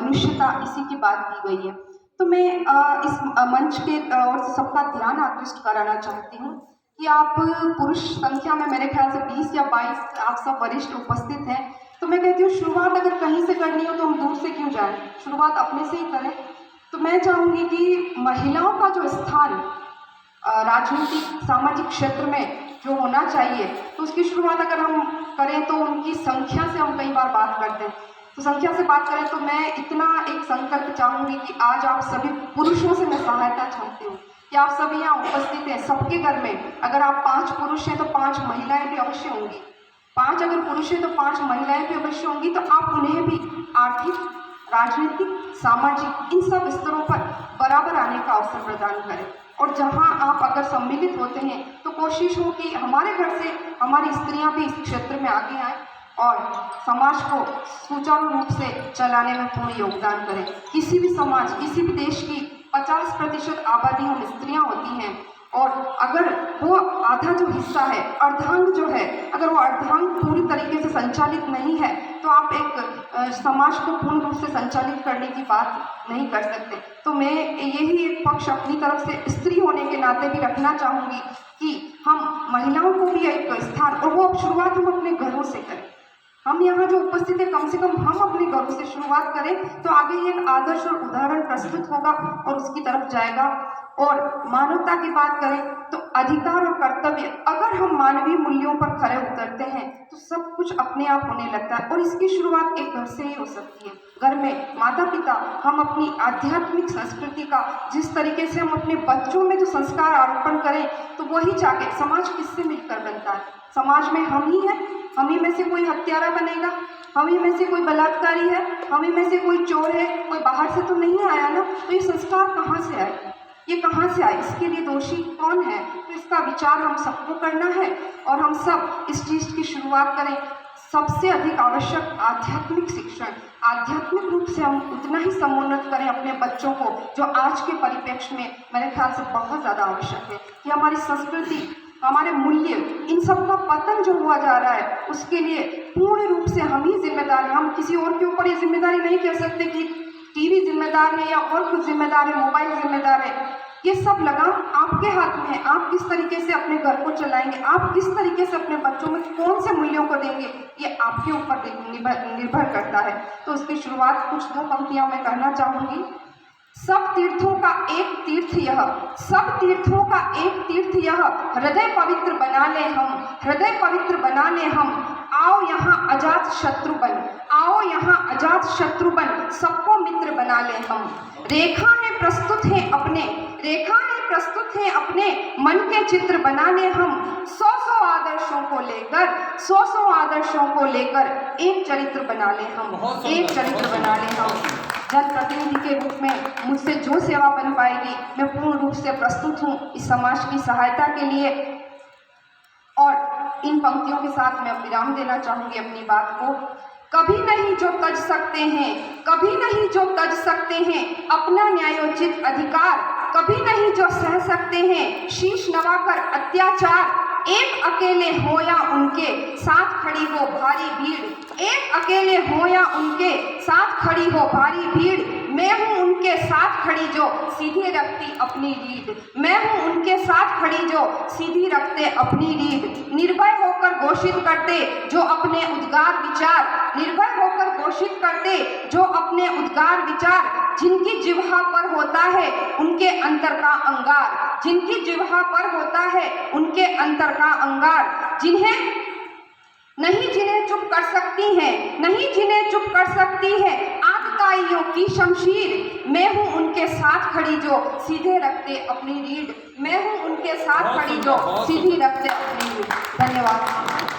मनुष्यता, इसी की बात की गई है। तो मैं इस मंच के और सबका ध्यान आकृष्ट कराना चाहती हूँ कि आप पुरुष संख्या में मेरे ख्याल से 20 या 22 आप सब वरिष्ठ उपस्थित हैं। तो मैं कहती हूँ शुरुआत अगर कहीं से करनी हो तो हम दूर से क्यों जाएं, शुरुआत अपने से ही करें। तो मैं चाहूँगी कि महिलाओं का जो स्थान राजनीतिक सामाजिक क्षेत्र में जो होना चाहिए, तो उसकी शुरुआत अगर हम करें तो उनकी संख्या से हम कई बार बात करते हैं। तो संख्या से बात करें तो मैं इतना एक संकल्प चाहूँगी कि आज आप सभी पुरुषों से मैं सहायता चाहती हूँ कि आप सभी यहाँ उपस्थित हैं। सबके घर में अगर आप 5 पुरुष हैं तो 5 महिलाएं भी अवश्य होंगी, 5 अगर पुरुष हैं तो 5 महिलाएं भी अवश्य होंगी। तो आप उन्हें भी आर्थिक, राजनीतिक, सामाजिक इन सब स्तरों पर बराबर आने का अवसर प्रदान करें। और जहां आप अगर सम्मिलित होते हैं तो कोशिश हो कि हमारे घर से हमारी स्त्रियां भी इस क्षेत्र में आगे आएँ और समाज को सुचारू रूप से चलाने में पूर्ण योगदान करें। किसी भी समाज, किसी भी देश की 50% आबादी हम स्त्रियां होती हैं, और अगर वो आधा जो हिस्सा है, अर्धांग जो है, अगर वो अर्धांग पूरी तरीके से संचालित नहीं है तो आप एक समाज को पूर्ण रूप से संचालित करने की बात नहीं कर सकते। तो मैं यही एक पक्ष अपनी तरफ से स्त्री होने के नाते भी रखना चाहूँगी कि हम महिलाओं को भी एक स्थान, और वो शुरुआत हम अपने घरों से करें। हम यहाँ जो उपस्थित है कम से कम हम अपने घरों से शुरुआत करें तो आगे एक आदर्श और उदाहरण प्रस्तुत होगा और उसकी तरफ जाएगा। और मानवता की बात करें तो अधिकार और कर्तव्य, अगर हम मानवीय मूल्यों पर खरे उतरते हैं तो सब कुछ अपने आप होने लगता है, और इसकी शुरुआत एक घर से ही हो सकती है। घर में माता पिता हम अपनी आध्यात्मिक संस्कृति का जिस तरीके से हम अपने बच्चों में जो संस्कार आरोपण करें तो वही जाके समाज किससे मिलकर बनता है। समाज में हम ही हैं, हम ही में से कोई हत्यारा बनेगा, हम ही में से कोई बलात्कारी है, हम ही में से कोई चोर है, कोई बाहर से तो नहीं आया ना। तो ये संस्कार कहाँ से आए, ये कहाँ से आए, इसके लिए दोषी कौन है? तो इसका विचार हम सबको करना है और हम सब इस चीज़ की शुरुआत करें। सबसे अधिक आवश्यक आध्यात्मिक शिक्षण, आध्यात्मिक रूप से हम उतना ही समुन्नत करें अपने बच्चों को, जो आज के परिप्रेक्ष्य में मेरे ख्याल से बहुत ज़्यादा आवश्यक है। कि हमारी संस्कृति, हमारे मूल्य, इन सब का पतन जो हुआ जा रहा है उसके लिए पूर्ण रूप से हम ही जिम्मेदार हैं। हम किसी और के ऊपर ये जिम्मेदारी नहीं कह सकते कि टीवी जिम्मेदार है या और कुछ जिम्मेदार है, मोबाइल जिम्मेदार है। ये सब लगाम आपके हाथ में है। आप किस तरीके से अपने घर को चलाएंगे, आप किस तरीके से अपने बच्चों में कौन से मूल्यों को देंगे, ये आपके ऊपर निर्भर करता है। तो उसकी शुरुआत कुछ 2 पंक्तियां मैं कहना चाहूँगी। सब तीर्थों का एक तीर्थ यह, सब तीर्थों का एक तीर्थ यह, हृदय पवित्र बना ले हम, हृदय पवित्र बना ले हम। आओ यहाँ अजात शत्रु बन, आओ यहाँ अजात शत्रु बन, सबको मित्र बना ले हम। रेखा है प्रस्तुत है अपने, रेखा है प्रस्तुत है अपने मन के चित्र बनाने हम। 100 आदर्शों को लेकर, 100 आदर्शों को लेकर एक चरित्र बना ले हम, एक चरित्र बना ले हम। जनप्रतिनिधि के रूप में मुझसे जो सेवा बन पाएगी मैं पूर्ण रूप से प्रस्तुत हूँ इस समाज की सहायता के लिए। और इन पंक्तियों के साथ मैं विराम देना चाहूँगी अपनी बात को। कभी नहीं जो तज सकते हैं, कभी नहीं जो तज सकते हैं अपना न्यायोचित अधिकार, कभी नहीं जो सह सकते हैं शीश नवाकर अत्याचार। एक अकेले हो या उनके साथ खड़ी हो भारी भीड़, एक अकेले हो या उनके साथ खड़ी हो भारी भीड़। मैं हूँ उनके साथ खड़ी जो सीधी रखती अपनी रीढ़, मैं हूँ उनके साथ खड़ी जो सीधी रखते अपनी रीढ़। निर्भय होकर घोषित करते जो अपने उद्गार विचार, निर्भय होकर घोषित करते जो अपने उद्गार विचार। जिनकी जिह्वा पर होता है उनके अंतर का अंगार, जिनकी जिह्वा पर होता है उनके अंतर का अंगार। जिन्हें चुप कर सकती हैं, नहीं जिन्हें चुप कर सकती है आतताइयों की शमशीर। मैं हूँ उनके साथ खड़ी जो सीधे रखते अपनी रीढ़, मैं हूँ उनके साथ खड़ी जो सीधी रखते अपनी रीढ़। धन्यवाद।